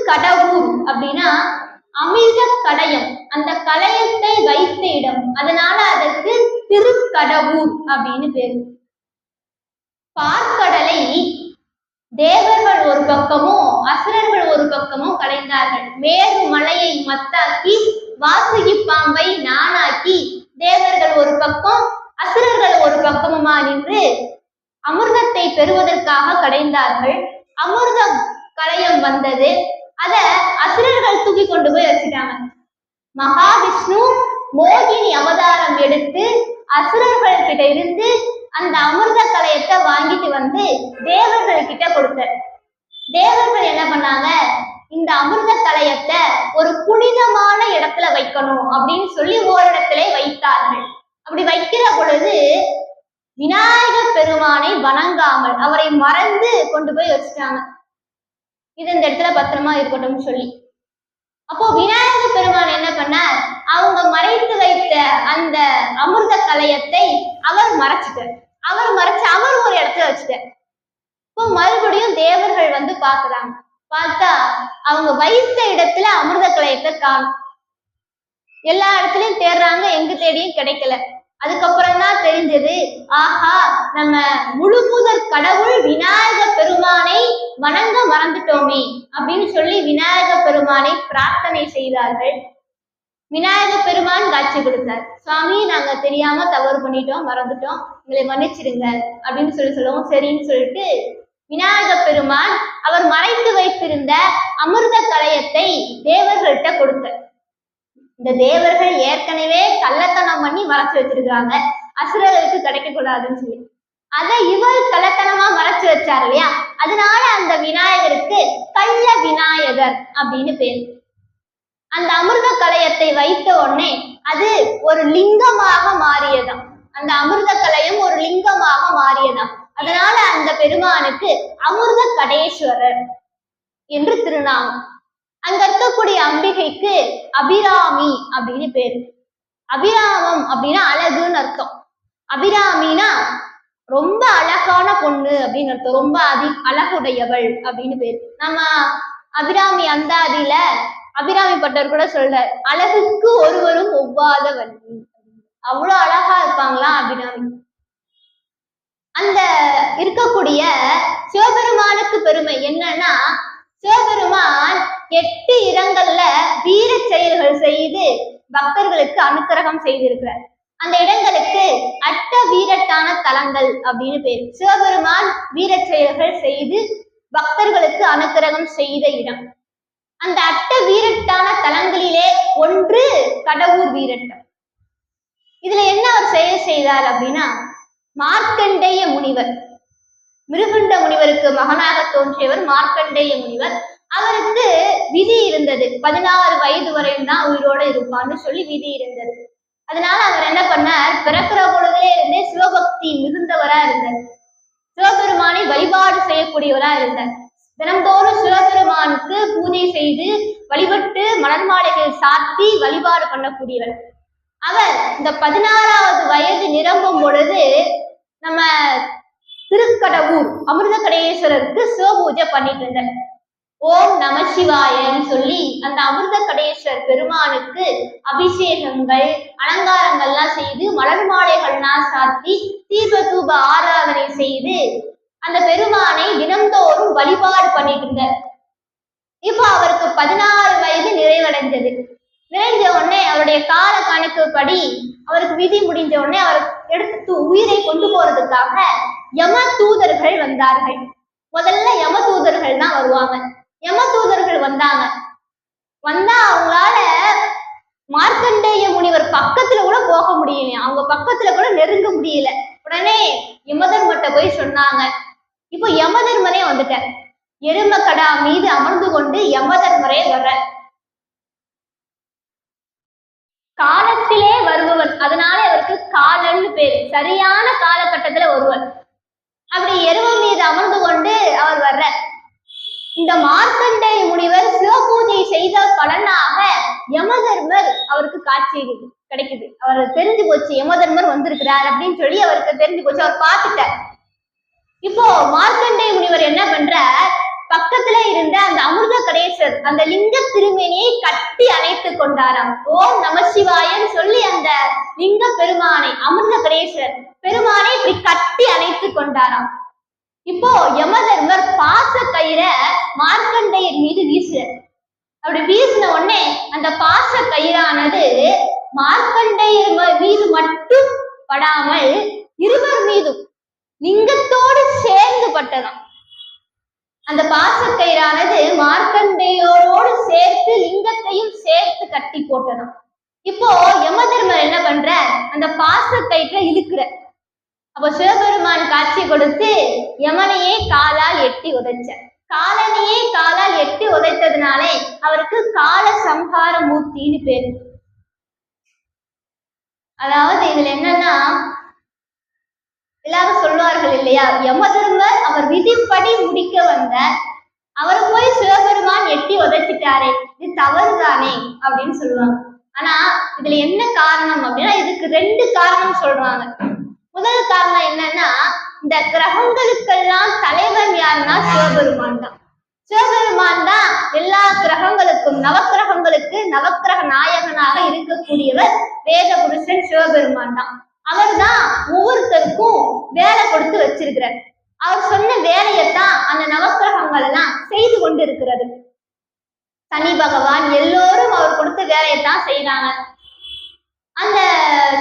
திருக்கடவூர் அப்படின்னா அமிர்த கடையம், அந்த கடையத்தை வைத்த இடம், அதனால அதற்கு திருக்கடவூர் அப்படின்னு பேரு. பார்க்கடலை தேவர்கள் ஒரு பக்கமும் அசுரர்கள் ஒரு பக்கமும் கடைந்தார்கள். மேரு மலையை மத்தாக்கி வாசுகி பாம்பை நானாக்கி தேவர்கள் ஒரு பக்கம் அசுரர்கள் ஒரு பக்கமுமா நின்று அமிர்தத்தை பெறுவதற்காக கடைந்தார்கள். அமிர்தம் கடையம் வந்தது, அத அசுரர்கள் தூக்கி கொண்டு போய் வச்சுட்டாங்க. மகாவிஷ்ணு மோகினி அவதாரம் எடுத்து அசுரர்கள் கிட்ட இருந்து அந்த அமிர்த கலையத்தை வாங்கிட்டு வந்து தேவர்கள் கிட்ட கொடுத்தார். தேவர்கள் என்ன பண்ணாங்க, இந்த அமிர்த கலையத்தை ஒரு புனிதமான இடத்துல வைக்கணும் அப்படின்னு சொல்லி ஓரிடத்திலே வைத்தார்கள். அப்படி வைக்கிற பொழுது விநாயகர் பெருமானை வணங்காமல் அவரை மறந்து கொண்டு போய் வச்சுட்டாங்க. இது இந்த இடத்துல பத்திரமா இருக்கட்டும் சொல்லி. அப்போ விநாயகர் பெருமான் என்ன பண்ணார், அவங்க மறைத்து வைத்த அந்த அமிர்த கலையத்தை அவர் மறைச்சிட்டார். அவர் மறைச்சு அவர் ஒரு இடத்துல வச்சுட்டார். இப்போ மறுபடியும் தேவர்கள் வந்து பாக்குறாங்க. பார்த்தா அவங்க வைத்த இடத்துல அமிர்த கலையத்தை காணும். எல்லா இடத்துலயும் தேடுறாங்க, எங்க தேடியும் கிடைக்கல. அதுக்கப்புறம் தான் தெரிஞ்சது, ஆஹா நம்ம முழுமுதற் கடவுள் விநாயக பெருமானை வணங்க மறந்துட்டோமே அப்படின்னு சொல்லி விநாயக பெருமானை பிரார்த்தனை செய்தார்கள். விநாயக பெருமான் காட்சி கொடுத்தார். சுவாமி, நாங்க தெரியாம தவறு பண்ணிட்டோம், மறந்துட்டோம், எங்களை மன்னிச்சிடுங்க அப்படின்னு சொல்லவும் சரின்னு சொல்லிட்டு விநாயக பெருமான் அவர் மறைத்து வைத்திருந்த அமிர்த கலையத்தை தேவர்கள்ட்ட கொடுத்தார். இந்த தேவர்கள் ஏற்கனவே கள்ளத்தனம் பண்ணி மறைச்சு வச்சிருக்காங்க, அசுரர்களுக்கு கிடைக்க கூடாதுன்னு சொல்லி. அதை இவர் கள்ளத்தனமா மறைச்சு வச்சார் இல்லையா, அதனால அந்த விநாயகருக்கு கள்ள விநாயகர் அப்படின்னு பேரு. அந்த அமிர்த கலையத்தை வைத்த உடனே அது ஒரு லிங்கமாக மாறியதாம். அந்த அமிர்த கலையம் ஒரு லிங்கமாக மாறியதாம். அதனால அந்த பெருமானுக்கு அமிர்த கடேஸ்வரர் என்று திருநாமம். அங்க இருக்கக்கூடிய அம்பிகைக்கு அபிராமி அப்படின்னு பேரு. அபிராமம் அப்படின்னா அழகுன்னு அர்த்தம். அபிராமினா ரொம்ப அழகான பொண்ணு அப்படின்னு அர்த்தம். ரொம்ப அழகுடையவள் அப்படின்னு பேரு. நம்ம அபிராமி அந்தாதியில அபிராமி பட்டர் கூட சொல்றார், அழகுக்கு ஒருவரும் ஒவ்வாத வள்ளி. அவ்வளவு அழகா இருப்பாங்களா அபிராமி. அந்த இருக்கக்கூடிய சிவபெருமானுக்கு பெருமை என்னன்னா, சிவபெருமான் 8 இடங்கள்ல வீர செயல்கள் செய்து பக்தர்களுக்கு அனுக்கிரகம் செய்திருக்கிறார். அந்த இடங்களுக்கு அட்ட வீரட்டான தலங்கள் அப்படின்னு பேர். சிவபெருமான் வீர செயல்கள் செய்து பக்தர்களுக்கு அனுக்கிரகம் செய்த இடம். அந்த அட்ட வீரட்டான தலங்களிலே ஒன்று கடவுர் வீரட்டம். இதுல என்ன அவர் செயல் செய்தார் அப்படின்னா, மார்க்கண்டேய முனிவர், மிருகுண்ட முனிவருக்கு மகனாக தோன்றியவர் மார்க்கண்டேய முனிவர். அவருக்கு விதி இருந்தது, 16 வயது வரையும் தான் உயிரோட இருப்பான்னு சொல்லி விதி இருந்தது. அதனால அவர் என்ன பண்ணார், பிறக்கிற பொழுதுலே இருந்தே சிவபக்தி மிகுந்தவரா இருந்தார். சிவபெருமானை வழிபாடு செய்யக்கூடியவரா இருந்தார். தினந்தோறும் சிவபெருமானுக்கு பூஜை செய்து வழிபட்டு மலர் மாலைகள் சாத்தி வழிபாடு பண்ணக்கூடியவர். அவர் இந்த 16வது வயது நிரம்பும் பொழுது நம்ம திருக்கடவூர் அமிர்த கடேஸ்வரருக்கு சிவபூஜை பண்ணிட்டு இருந்தார். ஓம் நம சிவாயன்னு சொல்லி அந்த அமிர்த கடேஸ்வர் பெருமானுக்கு அபிஷேகங்கள் அலங்காரங்கள்லாம் செய்து மலர் மாலைகள்லாம் சாத்தி தீப தூப ஆராதனை செய்து அந்த பெருமானை தினந்தோறும் வழிபாடு பண்ணிட்டு இருந்தார். இப்போ அவருக்கு 16 வயது நிறைவடைஞ்சது. நிறைஞ்ச உடனே அவருடைய கால கணக்குப்படி அவருக்கு விதி முடிஞ்ச உடனே அவர் எடுத்து உயிரை கொண்டு போறதுக்காக யம தூதர்கள் வந்தார்கள். முதல்ல யம தூதர்கள் தான் வருவாங்க. யம தூதர்கள் வந்தாங்க. வந்தா அவங்களால மார்க்கண்டேய முனிவர் பக்கத்துல கூட போக முடியல, அவங்க பக்கத்துல கூட நெருங்க முடியல. உடனே யமதர்மர்கிட்ட போய் சொன்னாங்க. இப்போ யமதர்மரே வந்துட்டார். எருமக்கடா மீது அமர்ந்து கொண்டு யமதர்மரே வர்ற. காலத்திலே வருபவர், அதனால அவருக்கு காலன்னு பேரு. சரியான காலகட்டத்துல ஒருவர். அப்படி எரும மீது அமர்ந்து கொண்டு அவர் வர்ற. இந்த மார்க்கண்டேய முனிவர் சிவபூஜை செய்த பலனாக யமதர்மர் அவருக்கு காட்சி கிடைக்குது. அவர் தெரிஞ்சு போச்சு, யமதர்மர் வந்திருக்கிறார் அப்படின்னு சொல்லி அவருக்கு தெரிஞ்சு போச்சு. அவர் பார்த்துட்டார். இப்போ மார்க்கண்டேய முனிவர் என்ன பண்ற, பக்கத்துல இருந்த அந்த அமிர்த கடேஸ்வர் அந்த லிங்க திருமேனியை கட்டி அணைத்து கொண்டாராம். ஓம் நம சிவாயன்னு சொல்லி அந்த லிங்க பெருமானை, அமிர்த கணேஸ்வரர் பெருமானை இப்படி கட்டி அணைத்து கொண்டாராம். இப்போ யமதர்மர் பாச கயிறை மார்க்கண்டேயர் மீது வீசுறார். அப்படி வீசின உடனே அந்த பாச கயிறானது மார்க்கண்டேயர் மீது மட்டும் படாமல் இருவர் மீதும் லிங்கத்தோடு சேர்ந்து பட்டதாம். அந்த பாசக்கயிறானது மார்க்கண்டேயோடு சேர்த்து லிங்கத்தையும் சேர்த்து கட்டி போட்டதாம். இப்போ யமதர்மர் என்ன பண்ற, அந்த பாசக்கயிற்ற இழுக்கிற. அப்போ சிவபெருமான் காட்சி கொடுத்து யமனையே காலால் எட்டி உதைச்ச. காலனையே காலால் எட்டி உதைத்ததுனாலே அவருக்கு கால சம்ஹார மூர்த்தின்னு பேரு. அதாவது இதுல என்னன்னா, எல்லாரும் சொல்வார்கள் இல்லையா, யமதர்மர் அவர் விதிப்படி முடிக்க வந்த அவரை போய் சிவபெருமான் எட்டி உதைச்சிட்டாரே, இது தவறுதானே அப்படின்னு சொல்லுவாங்க. ஆனா இதுல என்ன காரணம் அப்படின்னா, இதுக்கு 2 காரணம் சொல்றாங்க. முதல் காரணம் என்னன்னா, இந்த கிரகங்களுக்கெல்லாம் தலைவன் யாருன்னா சிவபெருமான் தான். சிவபெருமான் தான் எல்லா கிரகங்களுக்கும், நவக்கிரகங்களுக்கு நவக்கிரக நாயகனாக இருக்கக்கூடியவர் வேத புருஷன் சிவபெருமான் தான். அவர் தான் ஒவ்வொருத்தருக்கும் வேலை கொடுத்து வச்சிருக்கிறார். அவர் சொன்ன வேலையைத்தான் அந்த நவக்கிரகங்கள் எல்லாம் செய்து கொண்டு இருக்கிறது. சனி பகவான் எல்லோரும் அவர் கொடுத்த வேலையைத்தான் செய்யறாங்க. அந்த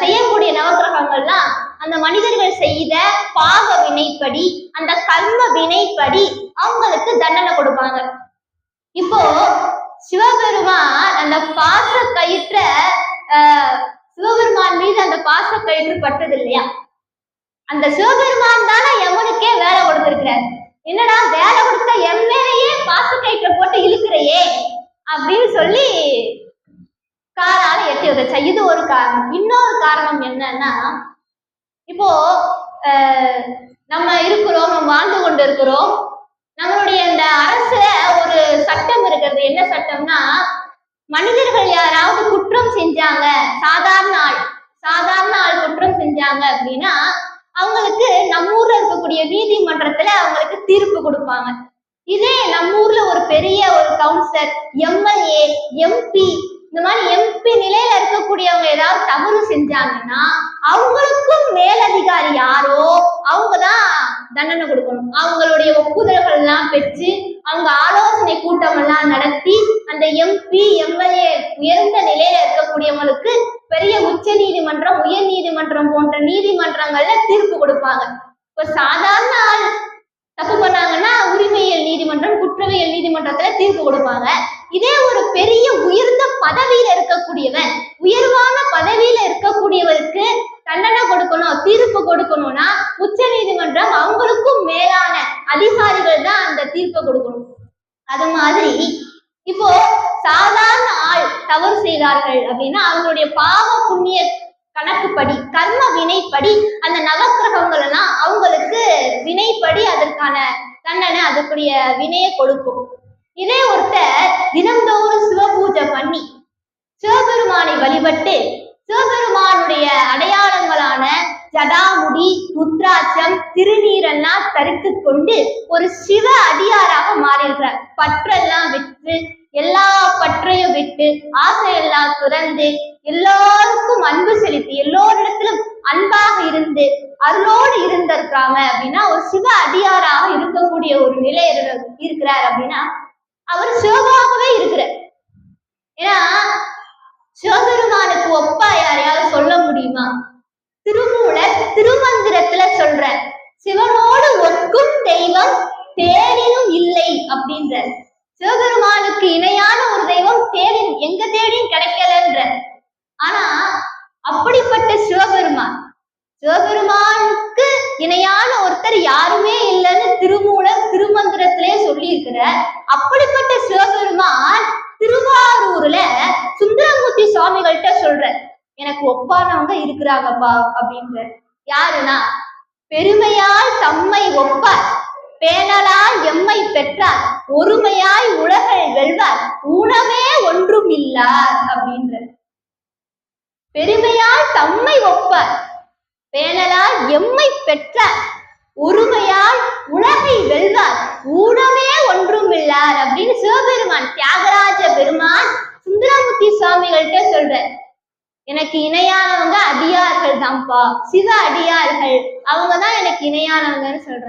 செய்யக்கூடிய நவக்கிரகங்கள்லாம் அந்த மனிதர்கள் செய்த பாவ வினைப்படி, அந்த கர்ம வினைப்படி அவங்களுக்கு தண்டனை கொடுப்பாங்க. இப்போ சிவபெருமான் அந்த பாச கயிற்ற சிவபெருமான் மீது அந்த பாச கயிற்று பட்டது இல்லையா, அந்த சிவபெருமான் தானே யமனுக்கே வேலை கொடுத்திருக்கிறார். என்னடா வேலை கொடுத்த என் மேலேயே பாச கயிற்ற போட்டு இழுக்கிறையே அப்படின்னு சொல்லி காலால எட்டி உதைச்சா. இது ஒரு காரணம். இன்னொரு காரணம் என்னன்னா, இப்போ நம்ம இருக்கிறோம், நம்ம வாழ்ந்து கொண்டு இருக்கிறோம். நம்மளுடைய இந்த அரசுல ஒரு சட்டம் இருக்கிறது. என்ன சட்டம்னா, மனிதர்கள் யாராவது குற்றம் செஞ்சாங்க, சாதாரண ஆள் குற்றம் செஞ்சாங்க அப்படின்னா அவங்களுக்கு நம்ம ஊர்ல இருக்கக்கூடிய நீதிமன்றத்துல அவங்களுக்கு தீர்ப்பு கொடுப்பாங்க. இதே நம்ம ஊர்ல ஒரு பெரிய ஒரு கவுன்சிலர், எம்எல்ஏ, எம்பி, இந்த மாதிரி எம்பி நிலையில இருக்கக்கூடியவங்க ஏதாவது தவறு செஞ்சாங்கன்னா அவங்களுக்கும் மேலதிகாரி யாரோ அவங்கதான் தண்டனை கொடுக்கணும். அவங்களுடைய ஒப்புதல்கள் எல்லாம் பெற்று அவங்க ஆலோசனை கூட்டம் எல்லாம் நடத்தி அந்த எம்பி, எம்எல்ஏ உயர்ந்த நிலையில இருக்கக்கூடியவங்களுக்கு பெரிய உச்ச நீதிமன்றம், உயர் நீதிமன்றம் போன்ற நீதிமன்றங்கள்ல தீர்ப்பு கொடுப்பாங்க. இப்ப சாதாரண ஆள் தப்பு பண்ணாங்கன்னா உரிமையியல் நீதிமன்றம், குற்றவியல் நீதிமன்றத்துல தீர்ப்பு கொடுப்பாங்க. இதே ஒரு பெரிய உயர்ந்த பதவியில இருக்கக்கூடியவன், உயர்வான பதவியில இருக்கக்கூடியவருக்கு தண்டனை கொடுக்கணும், தீர்ப்பு கொடுக்கணும்னா உச்ச நீதிமன்றம் அவங்களுக்கும் மேலான அதிகாரிகள் தான் அந்த தீர்ப்பை கொடுக்கணும். அது மாதிரி இப்போ சாதாரண ஆள் தவறு செய்தார்கள் அப்படின்னா அவங்களுடைய பாவ புண்ணிய கணக்குப்படி, கர்ம வினைப்படி அந்த நவக்கிரகங்கள் எல்லாம் அவங்களுக்கு வினைப்படி அதற்கான தண்டனை, அதுக்குரிய வினையை கொடுக்கும். இதே ஒருத்தர் தினந்தோறும் சிவபூஜை பண்ணி சிவபெருமானை வழிபட்டு சிவபெருமானுடைய அடையாளங்களான ஜடாமுடி, முத்ராட்சம், திருநீரெல்லாம் தரித்து கொண்டு ஒரு சிவ அடியாராக மாறிடுறார். பற்றெல்லாம் விட்டு, எல்லா பற்றையும் விட்டு, ஆசையெல்லாம் துறந்து, எல்லோருக்கும் அன்பு செலுத்தி, எல்லோரிடத்திலும் அன்பாக இருந்து அருளோடு இருந்திருக்காம அப்படின்னா ஒரு சிவ அடியாராக இருக்கக்கூடிய ஒரு நிலை இருக்கிறார் அப்படின்னா அவர் சிவமாகவே இருக்கிறார். ஏன்னா சிவபெருமானுக்கு ஒப்பா யாரையாவது சொல்ல முடியுமா? திருமூலர் திருமந்திரத்துல சொல்ற, சிவனோடு ஒக்கும் தெய்வம் தேடினும் இல்லை அப்படின்ற. சிவபெருமானுக்கு இணையான ஒரு தெய்வம் தேடினும் எங்க தேடியும் கிடைக்கலன்ற. ஆனா அப்படிப்பட்ட சிவபெருமானுக்கு இணையான ஒருத்தர் யாருமே இல்லைன்னு திருமூலர் திருமந்திரத்திலே சொல்லி இருக்கிற. அப்படிப்பட்ட சிவபெருமான் திருவாரூர்ல சுந்தரமூர்த்தி சுவாமிகள்கிட்ட சொல்ற, எனக்கு ஒப்பானவங்க இருக்கிறாங்கப்பா அப்படின்ற. யாருன்னா, பெருமையால் தம்மை ஒப்பார், பேணலால் எம்மை பெற்றார், ஒருமையாய் உலகை வெல்வார், ஊனமே ஒன்றும் இல்லார் அப்படின்ற. பெருமையால் தம்மை ஒப்பார், பேணலால் எம்மை பெற்றார், ஒருமையால் உலகை வெல்வார், ஊனமே ஒன்றும் இல்லார் அப்படின்னு சிவபெருமான் தியாகராஜ பெருமான் சுந்தரமூர்த்தி சுவாமிகள்கிட்ட சொல்ற, எனக்கு இணையானவங்க அடியார்கள் தான்ப்பா, சிவ அடியார்கள், அவங்கதான் எனக்கு இணையானவங்கன்னு சொல்ற.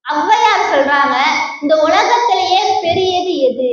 ஔவையார் சொல்றாங்க, இந்த உலகத்திலேயே பெரியது எது?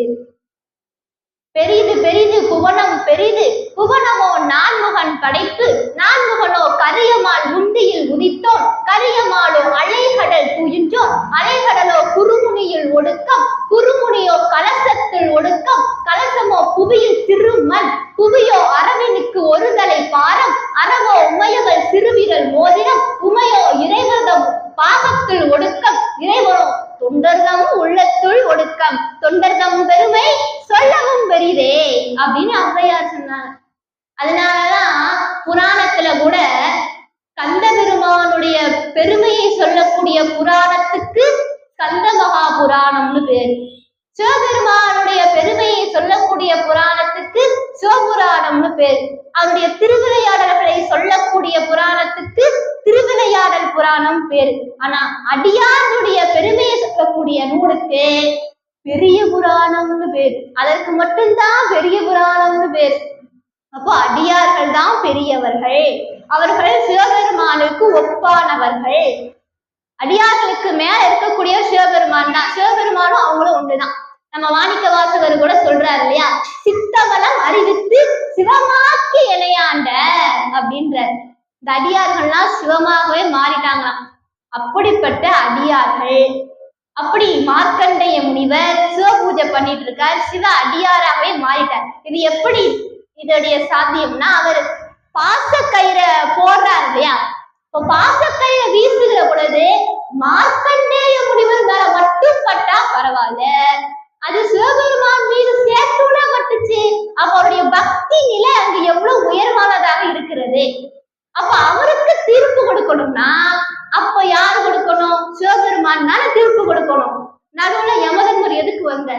பெரிது பெரிது புவனம் பெரிது, புவனமோ நான்முகன் படைப்பு, நான்முகனோ கரியமால் முந்தியில் உதித்தோன், கரியமாலோ அலைகடல் துயின்றோன், அலைகடலோ குறுமுனியில் ஒடுக்கம், குறுமுனியோ கலசத்தில் ஒடுக்கம், கலசமோ புவியில் திருமண், புவியோ அரவினுக்கு ஒரு தலை பாரம், அறவோ உமையவள் சிறுவிரல் மோதிரம், உமையோ இறைவதம் பாகத்தில் ஒடுக்கம், இறைவனோ தொண்டர்தம் உள்ளத்துள் ஒடுக்கம், தொண்டர்தம் பெருமை சொல்லவும் பெரிதே அப்படின்னு ஔவையார் சொன்னாங்க. அதனாலதான் புராணத்துல கூட கந்த பெருமானுடைய பெருமையை சொல்லக்கூடிய புராணத்துக்கு கந்த மகா புராணம்னு பேரு, சிவபெருமானுடைய பெருமையை சொல்லக்கூடிய புராணத்துக்கு சிவபுராணம்னு பேரு, அவருடைய திருவிளையாடல்களை சொல்லக்கூடிய புராணத்துக்கு திருவிளையாடல் புராணம் பேரு. ஆனா அடியாருடைய பெருமையை சொல்லக்கூடிய நூலுக்கு பெரிய புராணம்னு பேரு, அதற்கு மட்டும்தான் பெரிய புராணம்னு பேரு. அப்போ அடியார்கள் தான் பெரியவர்கள், அவர்கள் சிவபெருமானுக்கு ஒப்பானவர்கள். அடியார்களுக்கு மேல இருக்கக்கூடிய சிவபெருமான் தான், சிவபெருமானும் அவங்களும் ஒண்ணுதான். நம்ம மாணிக்க வாசகர் கூட சொல்றாரு இல்லையா, சித்தவளம் அறிவித்து சிவமாக்கி இணையாண்ட அப்படின்ற. இந்த அடியார்கள்லாம் சிவமாகவே மாறிட்டாங்களாம். அப்படிப்பட்ட அடியார்கள், அப்படி மார்க்கண்டேய முனிவர் சிவ பூஜை பண்ணிட்டு இருக்கார், சிவ அடியாராகவே மாறிட்டார். இது எப்படி இதோடைய சாத்தியம்னா, அவர் பாசக்கயிறை போடுறார் இல்லையா, இப்போ பாசக்கயிறை வீசுகிற பொழுது மார்க்கண்டேய முனிவர் மேல மட்டும் பட்டா பரவாயில்ல, அது சிவபெருமான் மீது சேர்த்துட பட்டுச்சு. அப்ப அவருடைய பக்தி நிலை அங்கு எவ்வளவு உயர்வானதாக இருக்கிறது. அப்ப அவருக்கு தீர்ப்பு கொடுக்கணும்னா அப்ப யாரு கொடுக்கணும்? சிவபெருமான் தானே தீர்ப்பு கொடுக்கணும். நடுவுல யமதர்மர் எதுக்கு வந்த?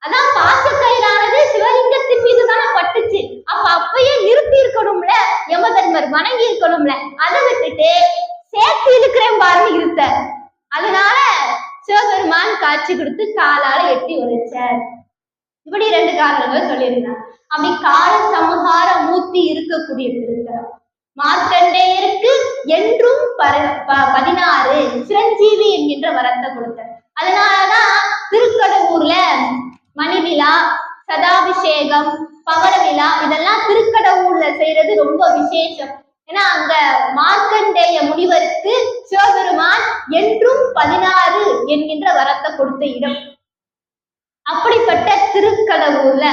அதான் பாசக்கயிறானது சிவலிங்கத்தின் மீது தானே பட்டுச்சு. அப்ப அப்பயே நிறுத்தி இருக்கணும்ல, யமதர்மர் வணங்கி இருக்கணும்ல. அதை விட்டுட்டு சேர்த்து இருக்கிறேன் பாருன்னு இருத்த. அதனால சிவபெருமான் காட்சி கொடுத்து காலால எட்டி உரைச்சார். இப்படி 2 காரணங்கள் சொல்லியிருந்தார். அப்படி கால சமகார மூர்த்தி இருக்கக்கூடிய திருத்தலம் மார்க்கண்டேயருக்கு என்றும் 16 சிரஞ்சீவி என்கின்ற வரத்தை கொடுத்தார். அதனாலதான் திருக்கடவுர்ல மணிவிழா, சதாபிஷேகம், பவள விழா இதெல்லாம் திருக்கடவுர்ல செய்யறது ரொம்ப விசேஷம். ஏன்னா அங்க மார்க்கண்டேய முனிவருக்கு சிவபெருமான் என்றும் 16 என்கின்ற வரத்தை கொடுத்த இடம். அப்படிப்பட்ட திருக்கடவுர்ல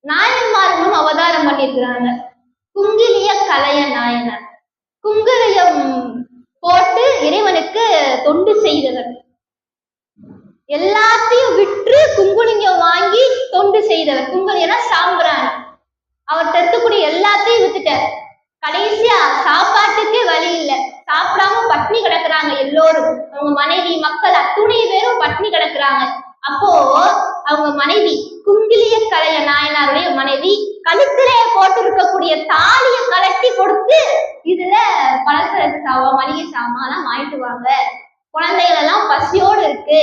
நாயன்மார்களும் அவதாரம் பண்ணியிருக்கிறாங்க. குங்கிலிய கலைய நாயனர், குங்குலியம் போட்டு இறைவனுக்கு தொண்டு செய்தவர், எல்லாத்தையும் விற்று குங்குலிங்கம் வாங்கி தொண்டு செய்தவர். குங்குலியனா சாம்பிராணி, அவர் தத்துக்கூடிய எல்லாத்தையும் வித்துட்டார். கடைசியா சாப்பாட்டுக்கே வழி இல்லை, சாப்பிடாம பட்னி கிடக்குறாங்க எல்லோரும். அவங்க மனைவி மக்கள் அத்துணை பேரும் பட்னி கிடக்குறாங்க. அப்போ அவங்க மனைவி குங்கிலிய கலைய நாயனாருடைய மனைவி கழுத்திலே போட்டு இருக்கக்கூடிய தாலிய கலட்டி கொடுத்து, இதுல பலசரக்கு சாமான், மளிகை சாமான் வாங்கிட்டு வாங்க, குழந்தைகள் எல்லாம் பசியோடு இருக்கு,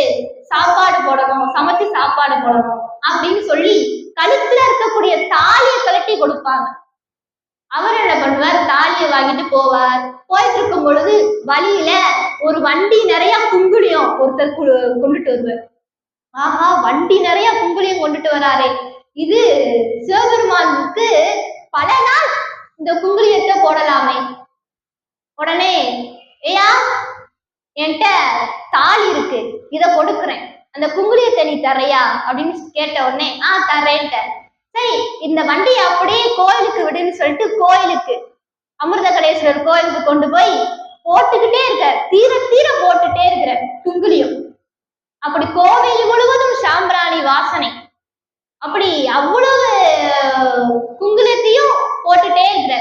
சாப்பாடு போடணும், சமைச்சு சாப்பாடு போடணும் அப்படின்னு சொல்லி கழுத்துல இருக்கக்கூடிய தாலிய கலட்டி கொடுப்பாங்க. அவர் என்ன பண்ணுவார்? தாலியை வாங்கிட்டு போவார். போயிட்டு இருக்கும் பொழுது வழியில ஒரு வண்டி நிறைய குங்குலியம் ஒருத்தர் கொண்டுட்டு வருவார். ஆஹா, வண்டி நிறைய குங்குலியம் கொண்டுட்டு வராரே, இது சிவபெருமானுக்கு பல நாள் இந்த குங்குலியத்தை போடலாமே. உடனே, ஏயா என்கிட்ட தாலி இருக்கு, இத கொடுக்குறேன், அந்த குங்குலியத்தை நீ தரையா அப்படின்னு கேட்ட உடனே தரேன்ட்ட. சரி, இந்த வண்டியை அப்படியே கோயிலுக்கு விடுன்னு சொல்லிட்டு கோயிலுக்கு, அமிர்தகடேஸ்வரர் கோயிலுக்கு கொண்டு போய் போட்டுக்கிட்டே இருக்க, தீர தீர போட்டுட்டே இருக்கிற குங்குலியம். அப்படி கோவில் முழுவதும் சாம்பிராணி வாசனை. அப்படி அவ்வளவு குங்குலியத்தையும் போட்டுட்டே இருக்கிற.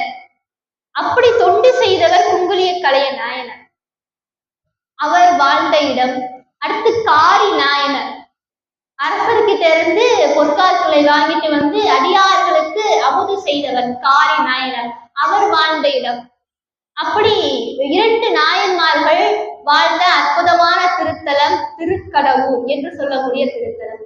அப்படி தொண்டு செய்தவர் குங்குலிய கலைய நாயனர். அவர் வாழ்ந்த இடம். அடுத்து காரி நாயனர், அரசர்கிட்ட இருந்து பொற்காசுகளை வாங்கிட்டு வந்து அடியார்களுக்கு அமுது செய்தவர் காரி நாயனர், அவர் வாழ்ந்த இடம். அப்படி 2 நாயன்மார்கள் வாழ்ந்த அற்புதமான திருத்தலம் திருக்கடவுர் என்று சொல்லக்கூடிய திருத்தலம்.